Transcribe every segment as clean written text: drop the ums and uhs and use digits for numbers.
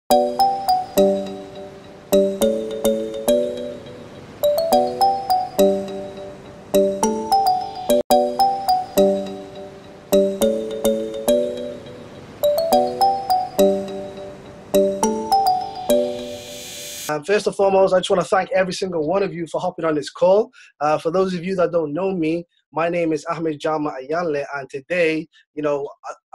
First and foremost, I just want to thank every single one of you for hopping on this call. For those of you that don't know me, my name is Ahmed Jama Ayanle, and today, I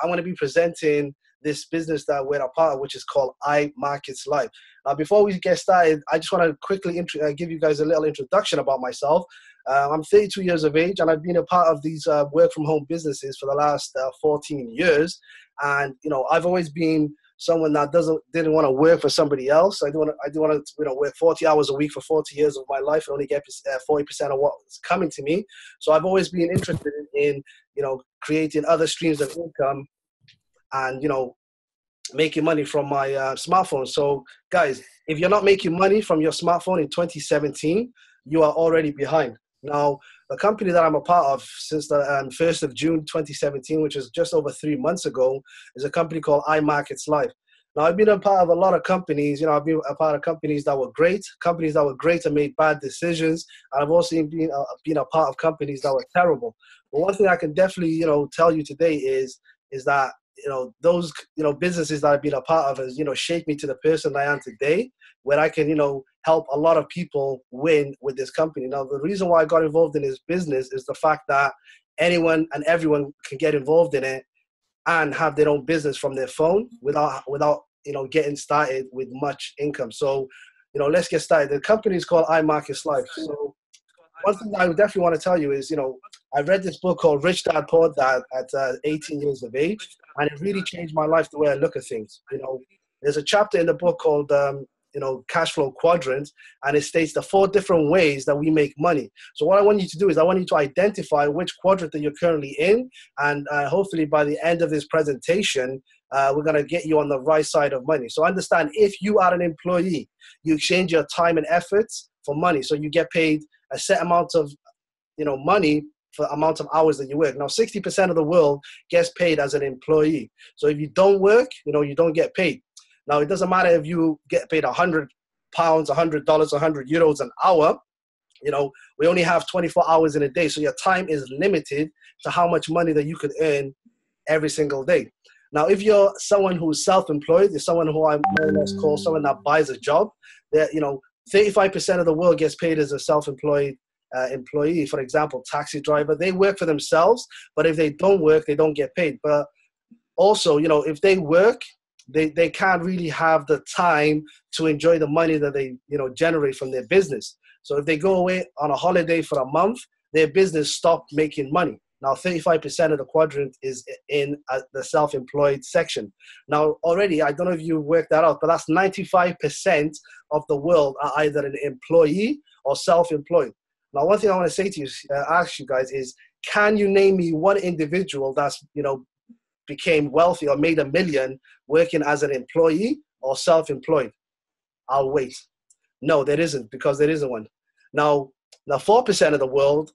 want to be presenting this business that we're a part of, which is called iMarkets Live. Now, before we get started, I just want to quickly give you guys a little introduction about myself. I'm 32 years of age, and I've been a part of these work-from-home businesses for the last 14 years. And I've always been someone that didn't want to work for somebody else. I do want to work 40 hours a week for 40 years of my life and only get 40% of what's coming to me. So I've always been interested in creating other streams of income and making money from my smartphone. So guys, if you're not making money from your smartphone in 2017, you are already behind. Now, the company that I'm a part of since the 1st of June 2017, which is just over 3 months ago, is a company called iMarkets Live. Now, I've been a part of a lot of companies. I've been a part of companies that were great and made bad decisions. And I've also been a part of companies that were terrible. But one thing I can definitely, tell you today is that those businesses that I've been a part of has shaped me to the person I am today, where I can help a lot of people win with this company. Now, the reason why I got involved in this business is the fact that anyone and everyone can get involved in it and have their own business from their phone without getting started with much income. So let's get started. The company is called iMarkets Live. So one thing I definitely want to tell you is I read this book called Rich Dad Poor Dad at 18 years of age, and it really changed my life, the way I look at things. There's a chapter in the book called Cash Flow Quadrant, and it states the 4 different ways that we make money. So what I want you to do is I want you to identify which quadrant that you're currently in, and hopefully by the end of this presentation, we're going to get you on the right side of money. So understand, if you are an employee, you exchange your time and efforts for money. So you get paid a set amount of money for the amount of hours that you work. Now, 60% of the world gets paid as an employee. So if you don't work, you don't get paid. Now, it doesn't matter if you get paid £100, $100, €100 an hour. We only have 24 hours in a day. So your time is limited to how much money that you could earn every single day. Now, if you're someone who's self-employed, you're someone who I more or less call someone that buys a job, that 35% of the world gets paid as a self-employed employee. For example, taxi driver, they work for themselves, but if they don't work, they don't get paid. But also, if they work, they can't really have the time to enjoy the money that they generate from their business. So if they go away on a holiday for a month, their business stopped making money. Now, 35% of the quadrant is in the self-employed section. Now, already, I don't know if you worked that out, but that's 95% of the world are either an employee or self-employed. Now, one thing I want to say to you, ask you guys is, can you name me one individual that's, became wealthy or made $1 million working as an employee or self-employed? I'll wait. No, there isn't, because there isn't one. Now 4% of the world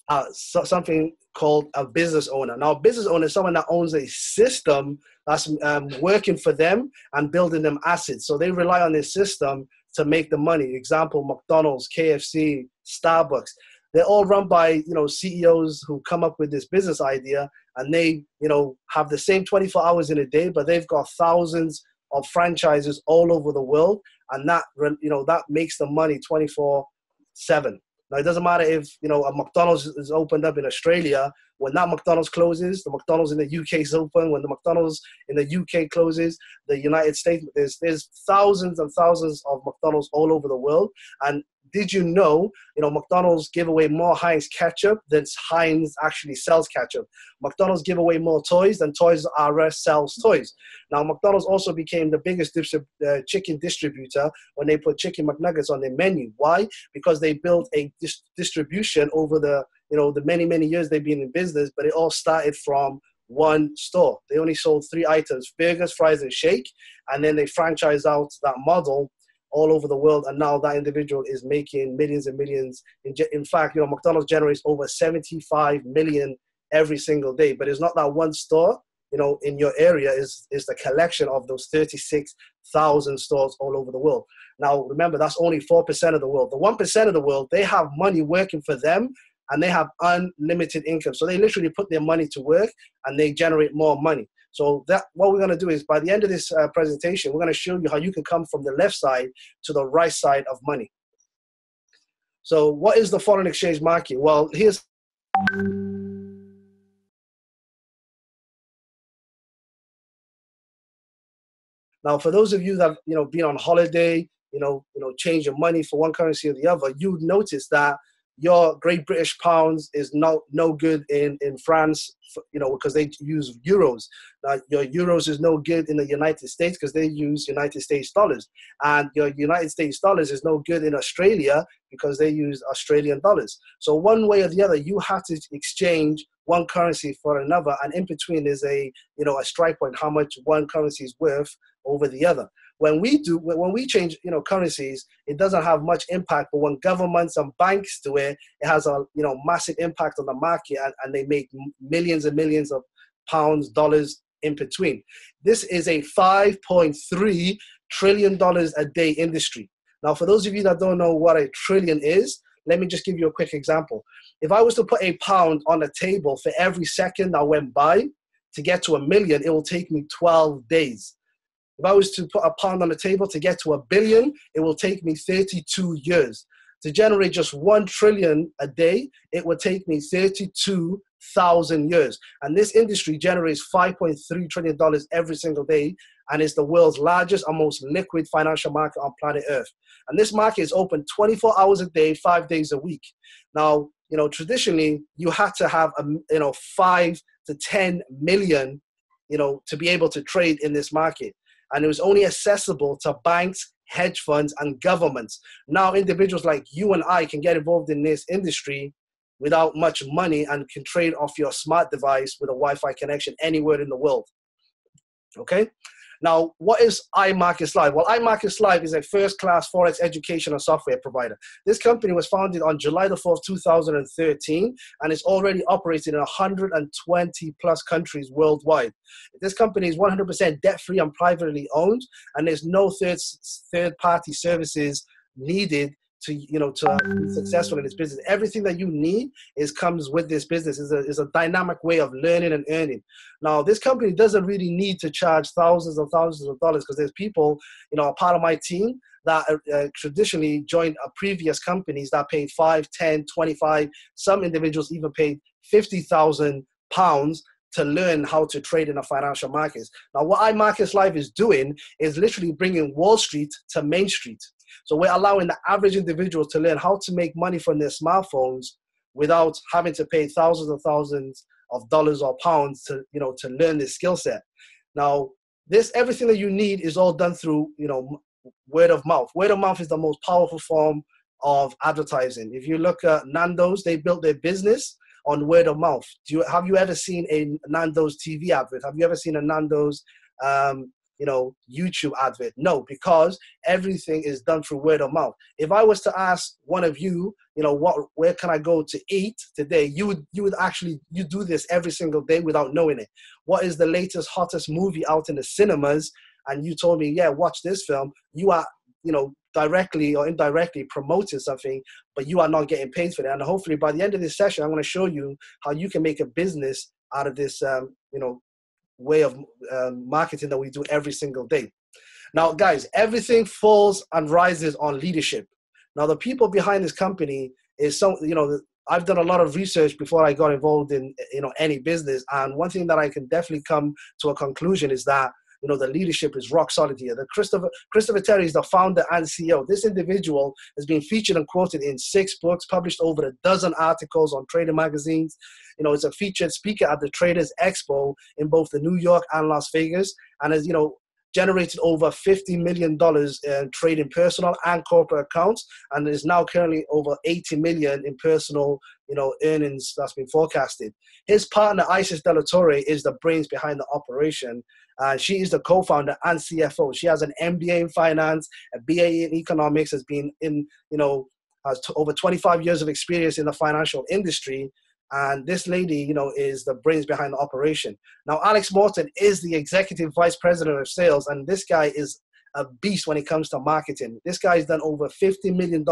are something called a business owner. Now, a business owner is someone that owns a system that's working for them and building them assets. So they rely on this system to make the money. Example, McDonald's, KFC, Starbucks. They're all run by, CEOs who come up with this business idea, and they, have the same 24 hours in a day, but they've got thousands of franchises all over the world, and that, that makes the money 24/7. Now, it doesn't matter if, a McDonald's is opened up in Australia. When that McDonald's closes, the McDonald's in the UK is open. When the McDonald's in the UK closes, the United States, there's thousands and thousands of McDonald's all over the world. And did you know, McDonald's give away more Heinz ketchup than Heinz actually sells ketchup? McDonald's give away more toys than Toys R Us sells toys. Now, McDonald's also became the biggest chicken distributor when they put Chicken McNuggets on their menu. Why? Because they built a distribution over the many, many years they've been in business, but it all started from one store. They only sold 3 items: burgers, fries, and shake. And then they franchised out that model all over the world, and now that individual is making millions and millions. In fact, McDonald's generates over 75 million every single day, but it's not that one store in your area is the collection of those 36,000 stores all over the world. Now, remember, that's only 4% of the world. The 1% of the world, they have money working for them, and they have unlimited income. So they literally put their money to work, and they generate more money. So what we're going to do is, by the end of this presentation, we're going to show you how you can come from the left side to the right side of money. So what is the foreign exchange market? Well, here's... Now, for those of you that been on holiday, change your money for one currency or the other, you would notice that your Great British pounds is no good in France, because they use euros. Now, your euros is no good in the United States because they use United States dollars. And your United States dollars is no good in Australia because they use Australian dollars. So one way or the other, you have to exchange one currency for another. And in between is a strike point, how much one currency is worth over the other. When we change, currencies, it doesn't have much impact. But when governments and banks do it, it has a, massive impact on the market, and they make millions and millions of pounds, dollars in between. This is a $5.3 trillion a day industry. Now, for those of you that don't know what a trillion is, let me just give you a quick example. If I was to put a pound on a table for every second that went by to get to 1 million, it will take me 12 days. If I was to put a pound on the table to get to 1 billion, it will take me 32 years. To generate just 1 trillion a day, it would take me 32,000 years. And this industry generates $5.3 trillion every single day, and is the world's largest and most liquid financial market on planet Earth. And this market is open 24 hours a day, 5 days a week. Now, traditionally, you had to have 5 to 10 million, to be able to trade in this market. And it was only accessible to banks, hedge funds, and governments. Now, individuals like you and I can get involved in this industry without much money and can trade off your smart device with a Wi-Fi connection anywhere in the world. Okay? Now, what is iMarkets Live? Well, iMarkets Live is a first-class Forex education and software provider. This company was founded on July the 4th, 2013, and is already operating in 120-plus countries worldwide. This company is 100% debt-free and privately owned, and there's no third-party services needed to be successful in this business. Everything that you need comes with this business. Is a dynamic way of learning and earning. Now, this company doesn't really need to charge thousands and thousands of dollars, because there's people, a part of my team that traditionally joined previous companies that paid 5, 10, 25. Some individuals even paid £50,000 to learn how to trade in the financial markets. Now, what iMarkets Live is doing is literally bringing Wall Street to Main Street. So we're allowing the average individual to learn how to make money from their smartphones without having to pay thousands and thousands of dollars or pounds to learn this skill set. Now, everything that you need is all done through, word of mouth. Word of mouth is the most powerful form of advertising. If you look at Nando's, they built their business on word of mouth. Have you ever seen a Nando's TV advert? Have you ever seen a Nando's YouTube advert? No, because everything is done through word of mouth. If I was to ask one of you, where can I go to eat today? You do this every single day without knowing it. What is the latest, hottest movie out in the cinemas? And you told me, yeah, watch this film. You are, directly or indirectly promoting something, but you are not getting paid for that. And hopefully by the end of this session, I'm going to show you how you can make a business out of this, way of marketing that we do every single day. Now, guys, everything falls and rises on leadership. Now, the people behind this company is I've done a lot of research before I got involved in any business, and one thing that I can definitely come to a conclusion is that the leadership is rock solid here. Christopher Terry is the founder and CEO. This individual has been featured and quoted in 6 books, published over a dozen articles on trading magazines. It's a featured speaker at the Traders Expo in both the New York and Las Vegas, and has, generated over $50 million in trading personal and corporate accounts, and is now currently over $80 million in personal, earnings that's been forecasted. His partner, Isis De La Torre, is the brains behind the operation. She is the co-founder and CFO. She has an MBA in finance, a BA in economics, has been in, has over 25 years of experience in the financial industry. And this lady, you know, is the brains behind the operation. Now, Alex Morton is the executive vice president of sales, and this guy is a beast when it comes to marketing. This guy's done over $50 million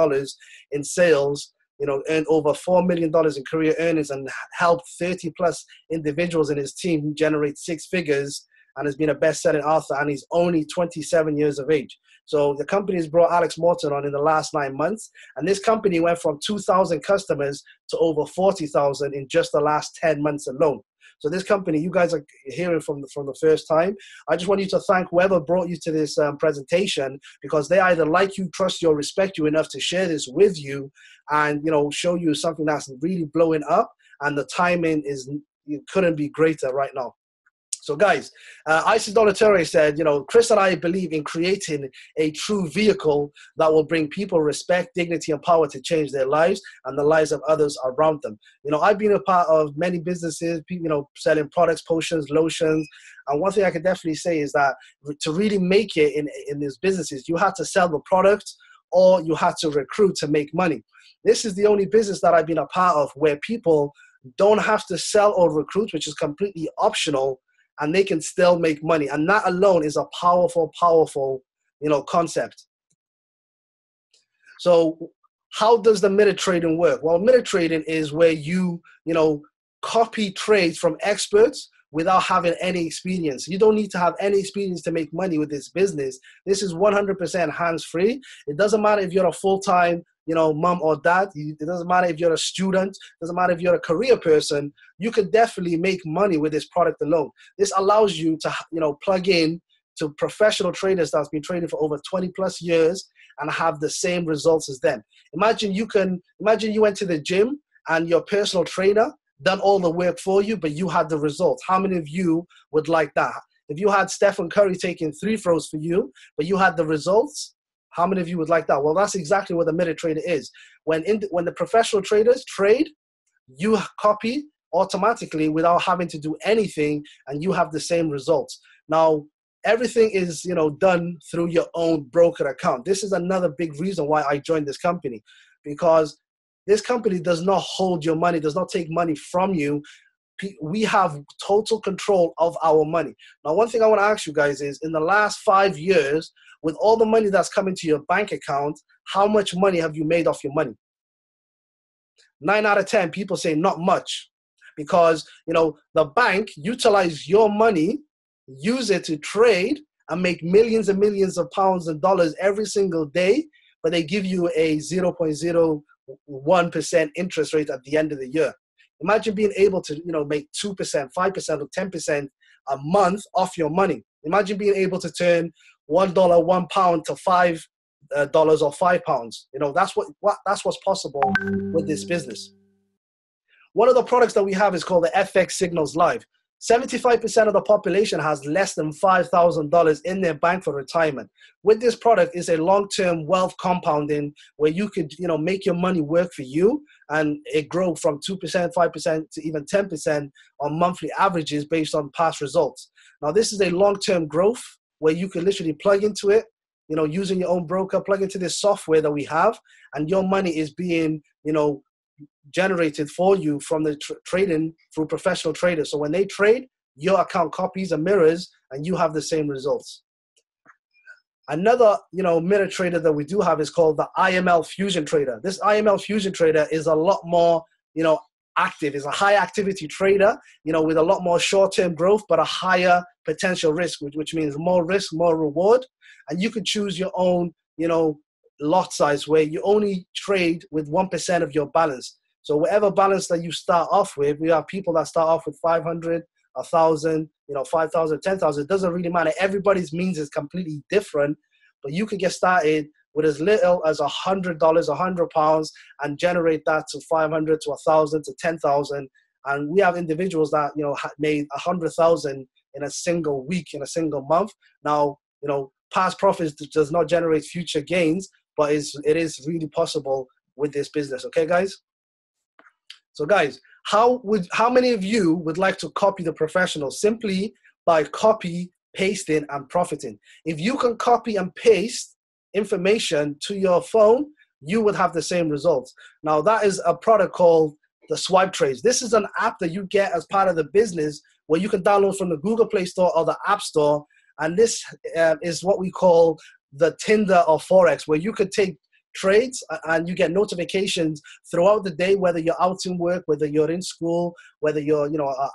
in sales, you know, earned over $4 million in career earnings, and helped 30 plus individuals in his team generate six figures, and has been a best-selling author, and he's only 27 years of age. So the company has brought Alex Morton on in the last 9 months, and this company went from 2,000 customers to over 40,000 in just the last 10 months alone. So this company, you guys are hearing from the first time. I just want you to thank whoever brought you to this presentation, because they either like you, trust you, or respect you enough to share this with you and, you know, show you something that's really blowing up, and the timing is, it couldn't be greater right now. So guys, Isis Donatore said, you know, Chris and I believe in creating a true vehicle that will bring people respect, dignity, and power to change their lives and the lives of others around them. You know, I've been a part of many businesses, you know, selling products, potions, lotions. And one thing I can definitely say is that to really make it in these businesses, you have to sell the product or you have to recruit to make money. This is the only business that I've been a part of where people don't have to sell or recruit, which is completely optional, and they can still make money. And that alone is a powerful, powerful, you know, concept. So how does the minute trading work? Well, minute trading is where you know, copy trades from experts without having any experience. You don't need to have any experience to make money with this business. This is 100% hands-free. It doesn't matter if you're a full-time, you know, mom or dad. It doesn't matter if you're a student. It doesn't matter if you're a career person. You could definitely make money with this product alone. This allows you to, you know, plug in to professional traders that's been trading for over 20 plus years and have the same results as them. Imagine you went to the gym and your personal trainer done all the work for you, but you had the results. How many of you would like that? If you had Stephen Curry taking 3 throws for you, but you had the results, how many of you would like that? Well, that's exactly what the minute trader is. When the professional traders trade, you copy automatically without having to do anything, and you have the same results. Now, everything is, you know, done through your own broker account. This is another big reason why I joined this company, because this company does not hold your money, does not take money from you. We have total control of our money. Now, one thing I want to ask you guys is, in the last 5 years, with all the money that's coming to your bank account, how much money have you made off your money? 9 out of 10 people say not much, because, you know, the bank utilize your money, use it to trade and make millions and millions of pounds and dollars every single day, but they give you a 0.01% interest rate at the end of the year. Imagine being able to, you know, make 2%, 5%, or 10% a month off your money. Imagine being able to turn $1, £1 to $5 or £5. You know, that's what's possible with this business. One of the products that we have is called the FX Signals Live. 75% of the population has less than $5,000 in their bank for retirement. With this product is a long-term wealth compounding where you could, you know, make your money work for you, and it grow from 2%, 5% to even 10% on monthly averages based on past results. Now, this is a long-term growth where you can literally plug into it, you know, using your own broker, plug into this software that we have, and your money is being, you know, generated for you from the trading through professional traders. So when they trade, your account copies and mirrors, and you have the same results. Another, you know, minute trader that we do have is called the IML Fusion Trader. This IML Fusion Trader is a lot more, you know, active. It's a high activity trader, you know, with a lot more short-term growth, but a higher potential risk, which means more risk, more reward. And you could choose your own, you know, lot size where you only trade with 1% of your balance. So whatever balance that you start off with, we have people that start off with 500, 1,000, you know, 5,000, 10,000. It doesn't really matter. Everybody's means is completely different, but you can get started with as little as $100, £100, and generate that to 500 to 1,000 to 10,000. And we have individuals that, you know, made 100,000 in a single week, in a single month. Now, you know, past profits does not generate future gains, but it is really possible with this business. Okay, guys? So guys, how many of you would like to copy the professionals simply by copy, pasting, and profiting? If you can copy and paste information to your phone, you would have the same results. Now, that is a product called the swipe trades. This is an app that you get as part of the business where you can download from the Google Play Store or the App Store. And this is what we call the Tinder of Forex, where you could take trades and you get notifications throughout the day, whether you're out in work, whether you're in school, whether you're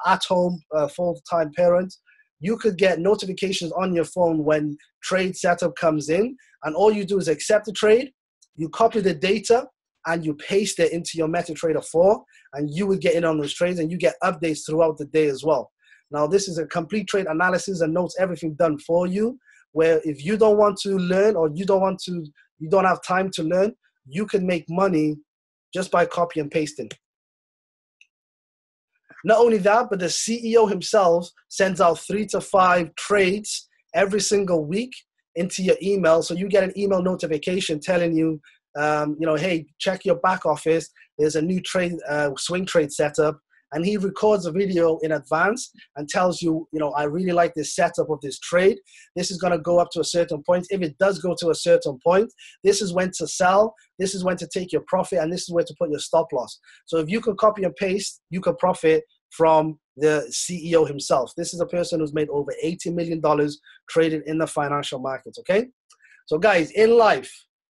at home, full-time parent. You could get notifications on your phone when trade setup comes in, and all you do is accept the trade, you copy the data, and you paste it into your MetaTrader 4, and you would get in on those trades, and you get updates throughout the day as well. Now, this is a complete trade analysis and notes, everything done for you, where if you don't want to learn or you don't have time to learn, you can make money just by copy and pasting. Not only that, but the CEO himself sends out 3 to 5 trades every single week into your email. So you get an email notification telling you, hey, check your back office. There's a new trade, swing trade setup. And he records a video in advance and tells you, I really like this setup of this trade. This is going to go up to a certain point. If it does go to a certain point, this is when to sell. This is when to take your profit. And this is where to put your stop loss. So if you can copy and paste, you can profit from the CEO himself. This is a person who's made over $80 million trading in the financial markets, okay? So guys, in life,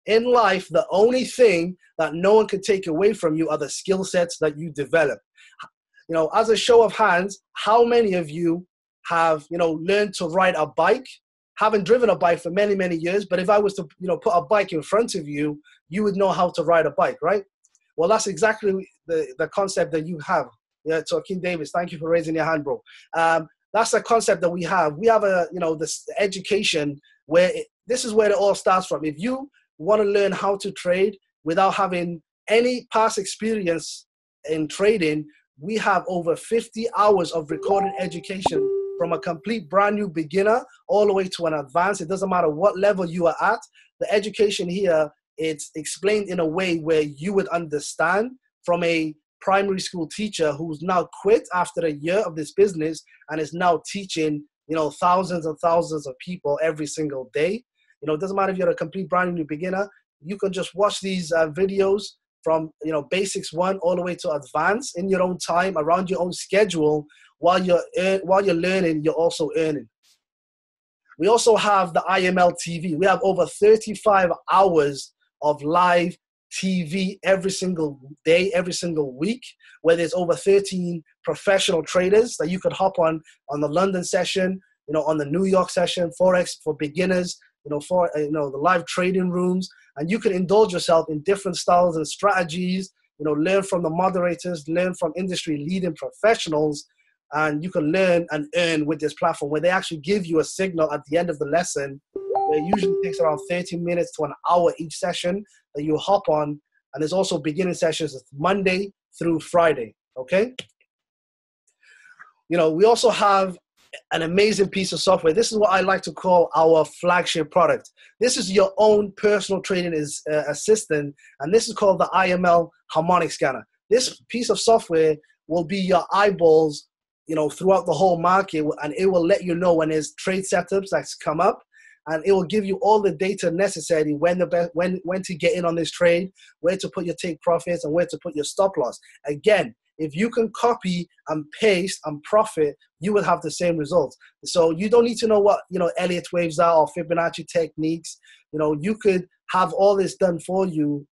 the only thing that no one can take away from you are the skill sets that you develop. As a show of hands, how many of you have, learned to ride a bike? Haven't driven a bike for many, many years, but if I was to, put a bike in front of you, you would know how to ride a bike, right? Well, that's exactly the concept that you have. So King Davis, thank you for raising your hand, bro. That's the concept that we have. We have this education where this is where it all starts from. If you want to learn how to trade without having any past experience in trading, we have over 50 hours of recorded education from a complete brand new beginner all the way to an advanced. It doesn't matter what level you are at. The education here, it's explained in a way where you would understand from a primary school teacher who's now quit after a year of this business and is now teaching, thousands and thousands of people every single day. It doesn't matter if you're a complete brand new beginner. You can just watch these videos from basics 1 all the way to advanced in your own time, around your own schedule. While you're learning, you're also earning. We also have the IML TV. We have over 35 hours of live TV every single day, every single week, where there's over 13 professional traders that you could hop on the London session, on the New York session, Forex for beginners, the live trading rooms, and you can indulge yourself in different styles and strategies, learn from the moderators, learn from industry leading professionals, and you can learn and earn with this platform where they actually give you a signal at the end of the lesson. It usually takes around 30 minutes to an hour each session that you hop on, and there's also beginning sessions Monday through Friday, okay? We also have an amazing piece of software. This is what I like to call our flagship product. This is your own personal trading assistant, and this is called the IML Harmonic Scanner. This piece of software will be your eyeballs, throughout the whole market, and it will let you know when there's trade setups that's come up, and it will give you all the data necessary when to get in on this trade, where to put your take profits, and where to put your stop loss. Again, if you can copy and paste and profit, you will have the same results. So you don't need to know what, Elliott waves are or Fibonacci techniques. You could have all this done for you,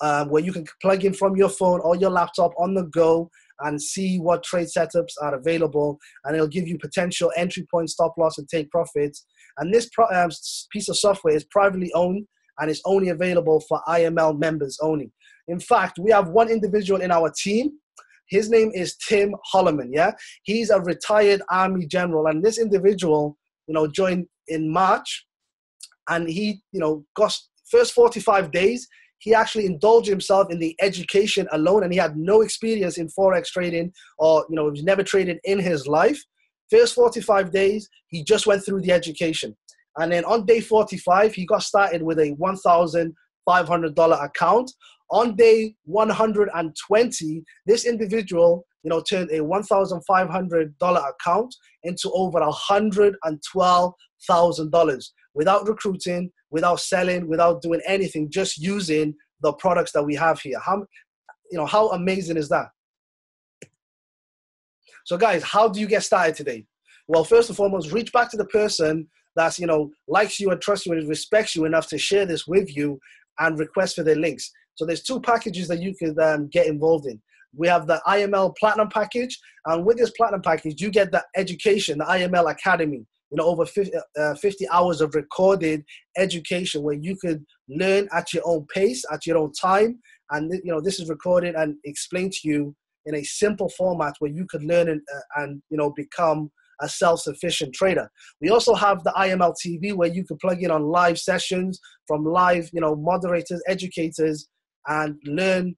where you can plug in from your phone or your laptop on the go and see what trade setups are available, and it'll give you potential entry point, stop loss, and take profits. And this piece of software is privately owned and is only available for IML members only. In fact, we have one individual in our team. His name is Tim Holloman, yeah? He's a retired Army general, and this individual, joined in March, and he, got first 45 days, he actually indulged himself in the education alone, and he had no experience in Forex trading or, he's never traded in his life. First 45 days, he just went through the education. And then on day 45, he got started with a $1,500 account. On day 120, this individual, turned a $1,500 account into over $112,000 without recruiting, without selling, without doing anything, just using the products that we have here. How amazing is that? So guys, how do you get started today? Well, first and foremost, reach back to the person that's, likes you and trusts you and respects you enough to share this with you and request for their links. So there's two packages that you could get involved in. We have the IML Platinum package. And with this Platinum package, you get the education, the IML Academy, over 50 hours of recorded education where you could learn at your own pace, at your own time. And, this is recorded and explained to you in a simple format where you could learn and become a self-sufficient trader. We also have the IML TV where you can plug in on live sessions from live, moderators, educators, and learn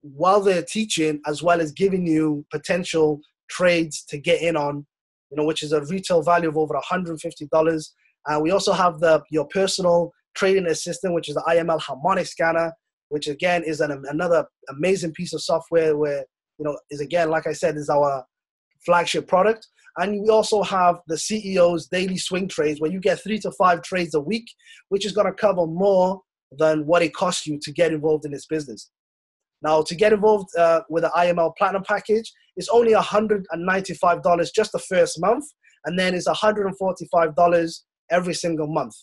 while they're teaching, as well as giving you potential trades to get in on, which is a retail value of over $150. We also have your personal trading assistant, which is the IML Harmonic Scanner, which again is another amazing piece of software where, is again, like I said, is our flagship product. And we also have the CEO's daily swing trades where you get 3 to 5 trades a week, which is going to cover more than what it costs you to get involved in this business. Now, to get involved with the IML Platinum package, it's only $195 just the first month, and then it's $145 every single month.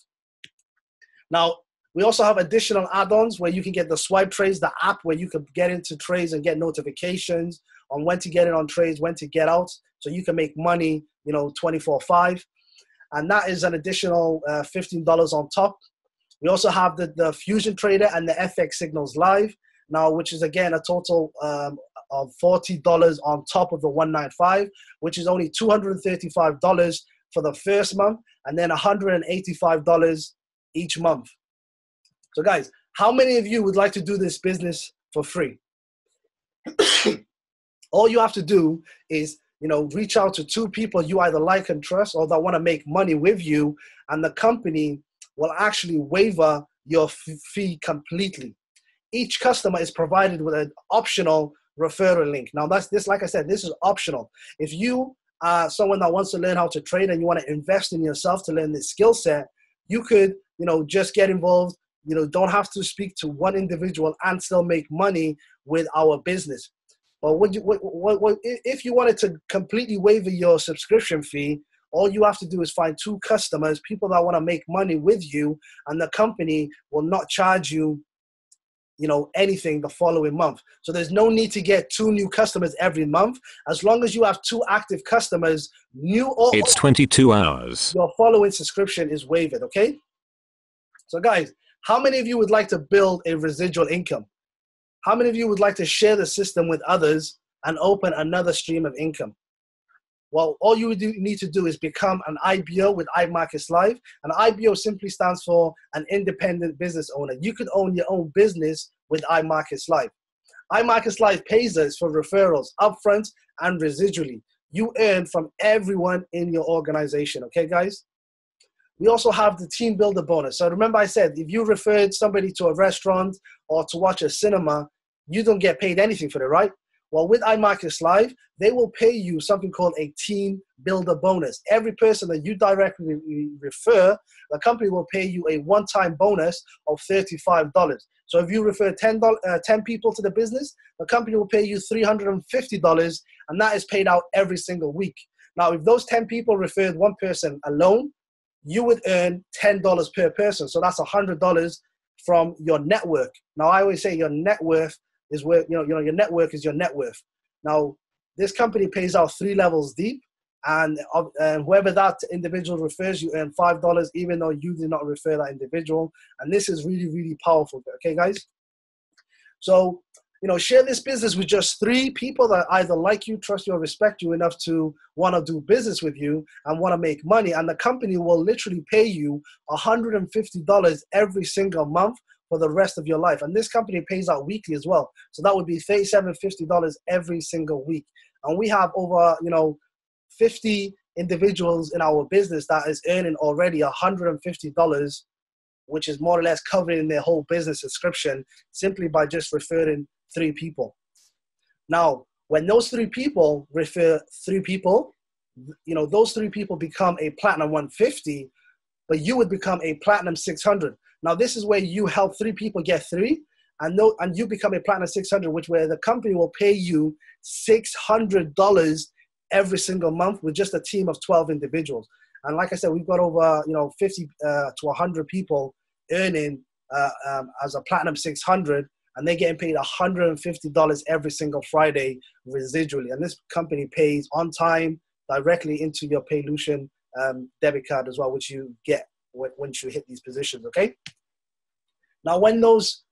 Now, we also have additional add-ons where you can get the Swipe Trades, the app where you can get into trades and get notifications on when to get in on trades, when to get out, so you can make money, 24/5. And that is an additional $15 on top. We also have the Fusion Trader and the FX Signals Live now, which is again a total of $40 on top of the $195, which is only $235 for the first month, and then $185 each month. So guys, how many of you would like to do this business for free? All you have to do is, reach out to 2 people you either like and trust or that want to make money with you, and the company will actually waiver your fee completely. Each customer is provided with an optional referral link. Now like I said, this is optional. If you are someone that wants to learn how to trade and you want to invest in yourself to learn this skill set, you could, just get involved. Don't have to speak to one individual and still make money with our business. But if you wanted to completely waiver your subscription fee, all you have to do is find 2 customers, people that want to make money with you, and the company will not charge you, anything the following month. So there's no need to get 2 new customers every month. As long as you have 2 active customers, new or it's 22 hours. Your following subscription is waived, okay? So guys, how many of you would like to build a residual income? How many of you would like to share the system with others and open another stream of income? Well, all you need to do is become an IBO with iMarkets Live. An IBO simply stands for an independent business owner. You could own your own business with iMarkets Live. iMarkets Live pays us for referrals upfront and residually. You earn from everyone in your organization, okay, guys? We also have the team builder bonus. So remember I said, if you referred somebody to a restaurant or to watch a cinema, you don't get paid anything for it, right? Well, with iMarkets Live, they will pay you something called a team builder bonus. Every person that you directly refer, the company will pay you a one-time bonus of $35. So if you refer 10 people to the business, the company will pay you $350, and that is paid out every single week. Now, if those 10 people referred one person alone, you would earn $10 per person. So that's $100 from your network. Now, I always say your net worth is where, your network is your net worth. Now, this company pays out 3 levels deep, and whoever that individual refers, you earn $5, even though you did not refer that individual. And this is really, really powerful. Okay, guys? So, share this business with just 3 people that either like you, trust you, or respect you enough to want to do business with you and want to make money. And the company will literally pay you $150 every single month for the rest of your life. And this company pays out weekly as well. So that would be $37.50 every single week. And we have over, 50 individuals in our business that is earning already $150, which is more or less covering their whole business subscription simply by just referring 3 people. Now, when those 3 people refer 3 people, those 3 people become a Platinum 150, but you would become a Platinum 600. Now, this is where you help 3 people get 3, and you become a Platinum 600, where the company will pay you $600 every single month with just a team of 12 individuals. And like I said, we've got over 50 to 100 people earning as a Platinum 600, and they're getting paid $150 every single Friday residually. And this company pays on time directly into your Paylution debit card as well, which you get once you hit these positions. Okay. Now, when those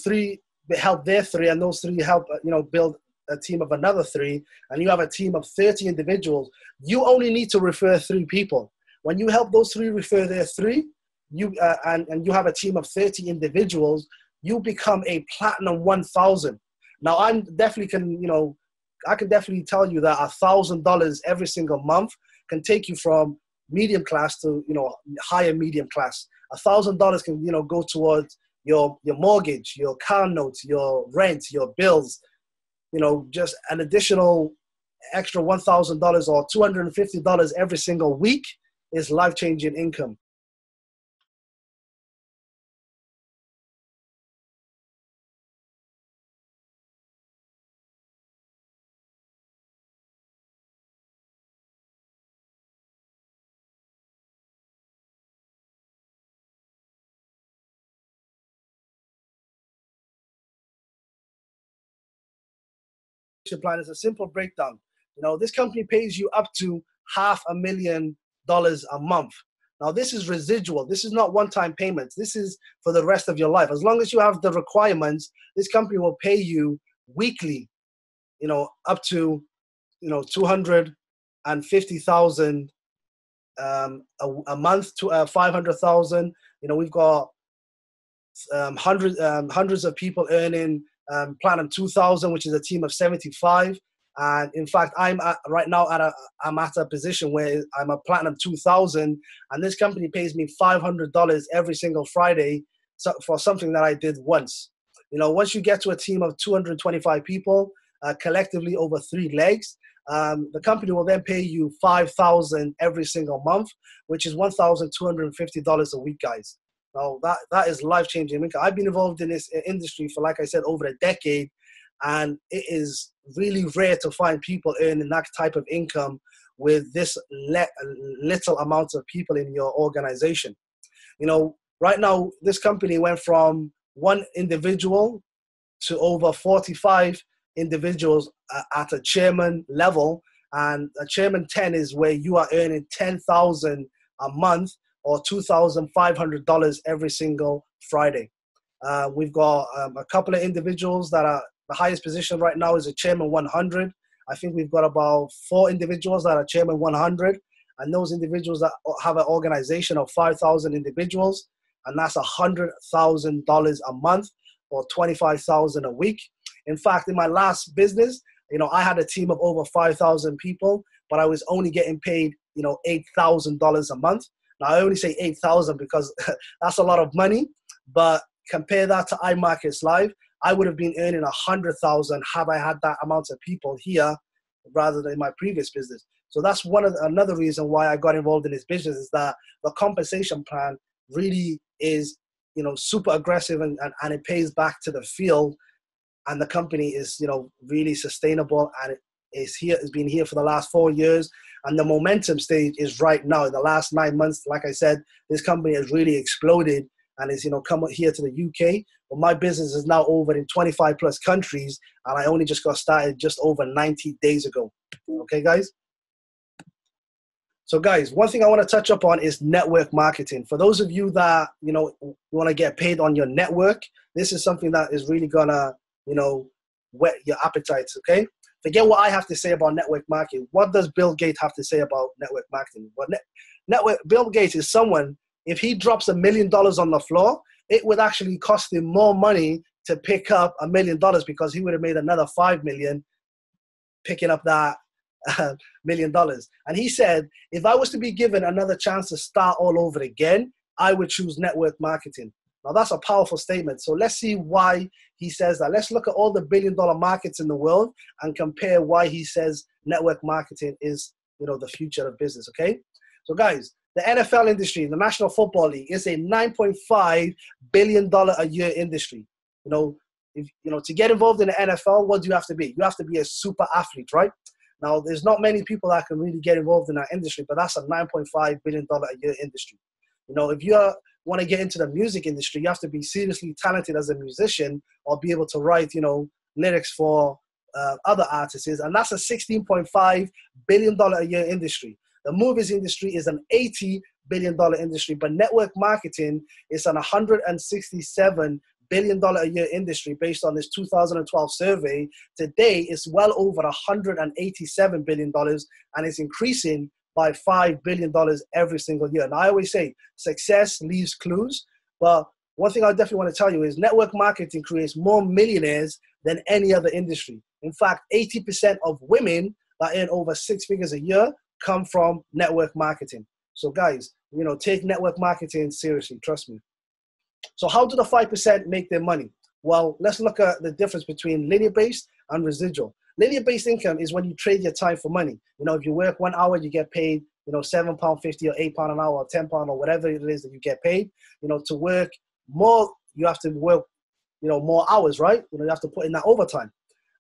three help their three, and those three help build a team of another three, and you have a team of 30 individuals, you only need to refer 3 people. When you help those 3 refer their 3, and you have a team of 30 individuals, you become a Platinum 1000. Now, I can definitely tell you that $1,000 every single month can take you from medium class to higher medium class. $1,000 can go towards your mortgage, your car notes, your rent, your bills. Just an additional extra $1,000 or $250 every single week is life-changing income. Plan is a simple breakdown. This company pays you up to $500,000 a month. Now, this is residual. This is not one-time payments. This is for the rest of your life. As long as you have the requirements, this company will pay you weekly, up to, 250,000 a month to 500,000. We've got hundreds of people earning Platinum 2000, which is a team of 75. And in fact, right now I'm at a position where I'm a Platinum 2000, and this company pays me $500 every single Friday for something that I did once. Once you get to a team of 225 people, collectively over 3 legs, the company will then pay you $5,000 every single month, which is $1,250 a week, guys. Now, that is life-changing income. I've been involved in this industry for, like I said, over a decade, and it is really rare to find people earning that type of income with this little amount of people in your organization. Right now, this company went from 1 individual to over 45 individuals at a chairman level, and a chairman 10 is where you are earning $10,000 a month or $2,500 every single Friday. We've got a couple of individuals that are the highest position right now is a chairman 100. I think we've got about 4 individuals that are chairman 100, and those individuals that have an organization of 5,000 individuals, and that's $100,000 a month or $25,000 a week. In fact, in my last business, I had a team of over 5,000 people, but I was only getting paid, $8,000 a month. Now, I only say 8,000 because that's a lot of money, but compare that to iMarkets Live, I would have been earning 100,000 had I had that amount of people here rather than my previous business. So that's another reason why I got involved in this business, is that the compensation plan really is, super aggressive, and it pays back to the field, and the company is, really sustainable, and it's been here for the last 4 years, and the momentum stage is right now. In the last 9 months, like I said, this company has really exploded and is, come here to the UK. But my business is now over in 25 plus countries, and I only just got started just over 90 days ago. Okay, guys? So guys, one thing I want to touch up on is network marketing. For those of you that, want to get paid on your network, this is something that is really gonna, whet your appetites, okay? Forget what I have to say about network marketing. What does Bill Gates have to say about network marketing? Well, Bill Gates is someone, if he drops $1 million on the floor, it would actually cost him more money to pick up $1 million, because he would have made another 5 million picking up that $1 million. And he said, if I was to be given another chance to start all over again, I would choose network marketing. Now, that's a powerful statement. So let's see why he says that. Let's look at all the billion-dollar markets in the world and compare why he says network marketing is, the future of business, okay? So guys, the NFL industry, the National Football League, is a $9.5 billion a year industry. To get involved in the NFL, what do you have to be? You have to be a super athlete, right? Now, there's not many people that can really get involved in that industry, but that's a $9.5 billion a year industry. You know, if you want to get into the music industry, you have to be seriously talented as a musician or be able to write, you know, lyrics for other artists. And that's a $16.5 billion a year industry. The movies industry is an $80 billion industry, but network marketing is an $167 billion a year industry based on this 2012 survey. Today, it's well over $187 billion, and it's increasing by $5 billion every single year. And I always say success leaves clues, but one thing I definitely want to tell you is network marketing creates more millionaires than any other industry. In fact, 80% of women that earn over 6 figures a year come from network marketing. So guys, you know, take network marketing seriously, trust me. So how do the 5% make their money? Well, let's look at the difference between linear-based and residual. Linear-based income is when you trade your time for money. You know, if you work 1 hour, you get paid, you know, £7.50 or £8 an hour or £10 or whatever it is that you get paid. You know, to work more, you have to work, you know, more hours, right? You know, you have to put in that overtime.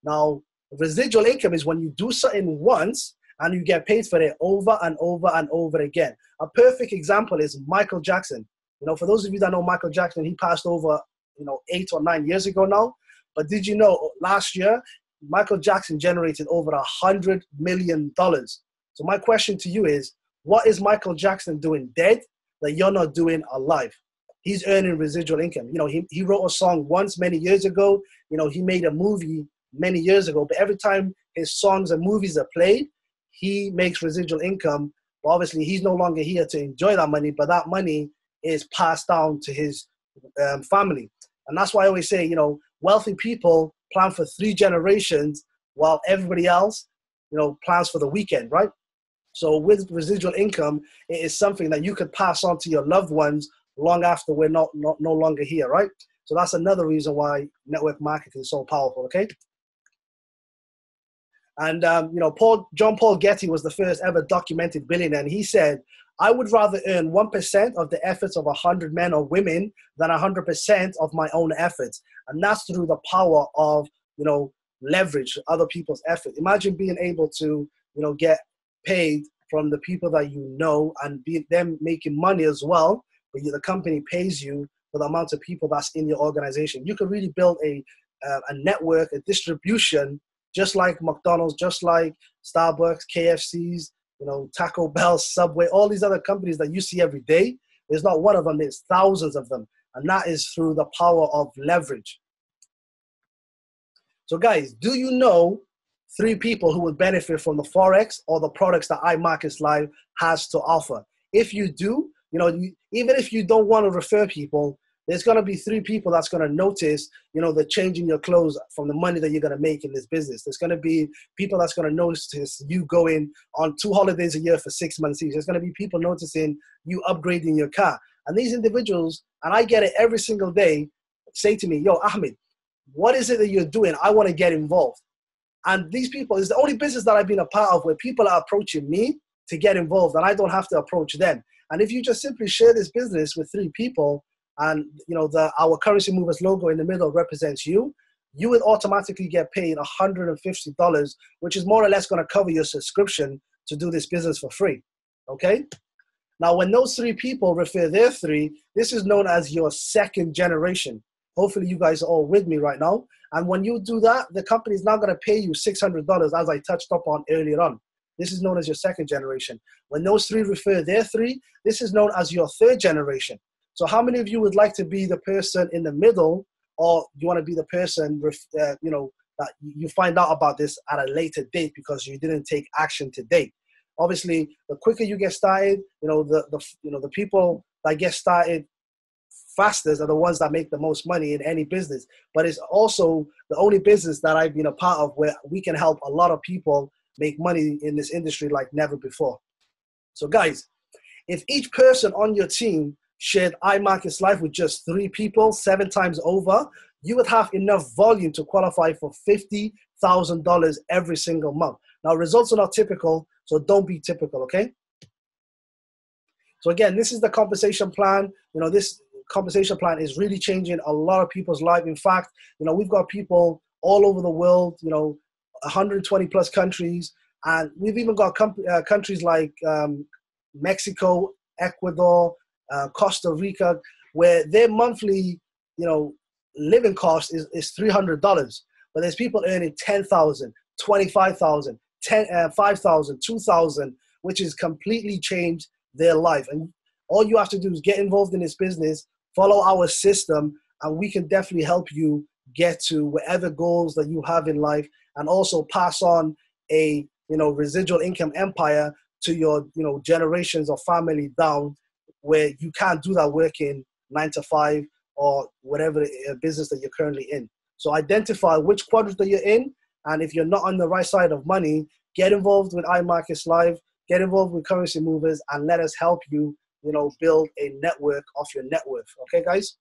Now, residual income is when you do something once and you get paid for it over and over and over again. A perfect example is Michael Jackson. You know, for those of you that know Michael Jackson, he passed over, you know, 8 or 9 years ago now. But did you know last year, Michael Jackson generated over $100 million. So my question to you is, what is Michael Jackson doing dead that you're not doing alive? He's earning residual income. You know, he wrote a song once many years ago. You know, he made a movie many years ago, but every time his songs and movies are played, he makes residual income. But obviously, he's no longer here to enjoy that money, but that money is passed down to his family. And that's why I always say, you know, wealthy people plan for 3 generations while everybody else, you know, plans for the weekend, right? So with residual income, it is something that you could pass on to your loved ones long after we're no longer here, right? So that's another reason why network marketing is so powerful, okay? And, you know, John Paul Getty was the first ever documented billionaire, and he said, I would rather earn 1% of the efforts of 100 men or women than 100% of my own efforts. And that's through the power of, you know, leverage other people's effort. Imagine being able to, you know, get paid from the people that you know and them making money as well, but the company pays you for the amount of people that's in your organization. You can really build a network, a distribution, just like McDonald's, just like Starbucks, KFC's, you know, Taco Bell, Subway, all these other companies that you see every day. There's not one of them, there's thousands of them. And that is through the power of leverage. So guys, do you know 3 people who would benefit from the Forex or the products that iMarkets Live has to offer? If you do, you know, even if you don't want to refer people, there's going to be 3 people that's going to notice, you know, the change in your clothes from the money that you're going to make in this business. There's going to be people that's going to notice you going on 2 holidays a year for 6 months each. There's going to be people noticing you upgrading your car. And these individuals, and I get it every single day, say to me, yo, Ahmed, what is it that you're doing? I want to get involved. And these people, it's the only business that I've been a part of where people are approaching me to get involved and I don't have to approach them. And if you just simply share this business with 3 people, and you know our Currency Movers logo in the middle represents you, you will automatically get paid $150, which is more or less going to cover your subscription to do this business for free. Okay? Now, when those 3 people refer their 3, this is known as your second generation. Hopefully, you guys are all with me right now. And when you do that, the company is now going to pay you $600, as I touched up on earlier on. This is known as your second generation. When those 3 refer their 3, this is known as your third generation. So how many of you would like to be the person in the middle, or you want to be the person, you know, that you find out about this at a later date because you didn't take action today? Obviously, the quicker you get started, you know, the people that get started fastest are the ones that make the most money in any business. But it's also the only business that I've been a part of where we can help a lot of people make money in this industry like never before. So guys, if each person on your team shared iMarkets Live with just 3 people 7 times over, you would have enough volume to qualify for $50,000 every single month. Now, results are not typical, so don't be typical, okay? So again, this is the compensation plan. You know, this compensation plan is really changing a lot of people's life. In fact, you know, we've got people all over the world, you know, 120 plus countries, And we've even got countries like Mexico, Ecuador, Costa Rica, where their monthly, living cost is $300. But there's people earning 10,000, 25,000, 5,000, 2,000, which has completely changed their life. And all you have to do is get involved in this business, follow our system, and we can definitely help you get to whatever goals that you have in life, and also pass on a residual income empire to your generations of family down, where you can't do that working 9 to 5 or whatever business that you're currently in. So identify which quadrant that you're in, and if you're not on the right side of money, get involved with iMarkets Live, get involved with Currency Movers, and let us help you, build a network of your net worth. Okay, guys?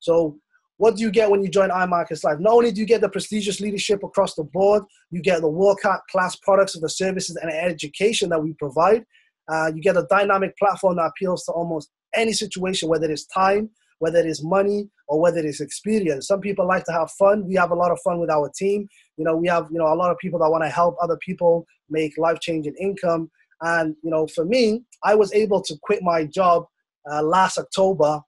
So what do you get when you join iMarkets Live? Not only do you get the prestigious leadership across the board, you get the world-class products and the services and education that we provide. You get a dynamic platform that appeals to almost any situation, whether it's time, whether it is money, or whether it is experience. Some people like to have fun. We have a lot of fun with our team. We have a lot of people that want to help other people make life-changing income. And for me, I was able to quit my job last October,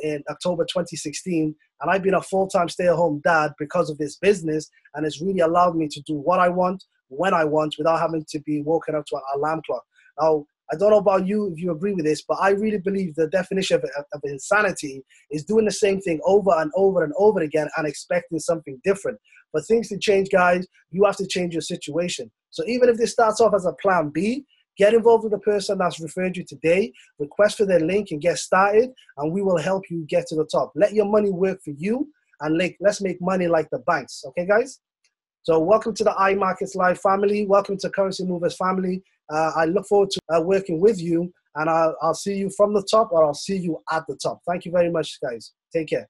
in October 2016, and I've been a full-time stay-at-home dad because of this business, and it's really allowed me to do what I want, when I want, without having to be woken up to an alarm clock. Now, I don't know about you if you agree with this, but I really believe the definition of insanity is doing the same thing over and over and over again and expecting something different. For things to change, guys, you have to change your situation. So even if this starts off as a plan B, get involved with the person that's referred you today, request for their link and get started, and we will help you get to the top. Let your money work for you, and let's make money like the banks. Okay, guys? So welcome to the iMarkets Live family. Welcome to Currency Movers family. I look forward to working with you, and I'll see you from the top, or I'll see you at the top. Thank you very much, guys. Take care.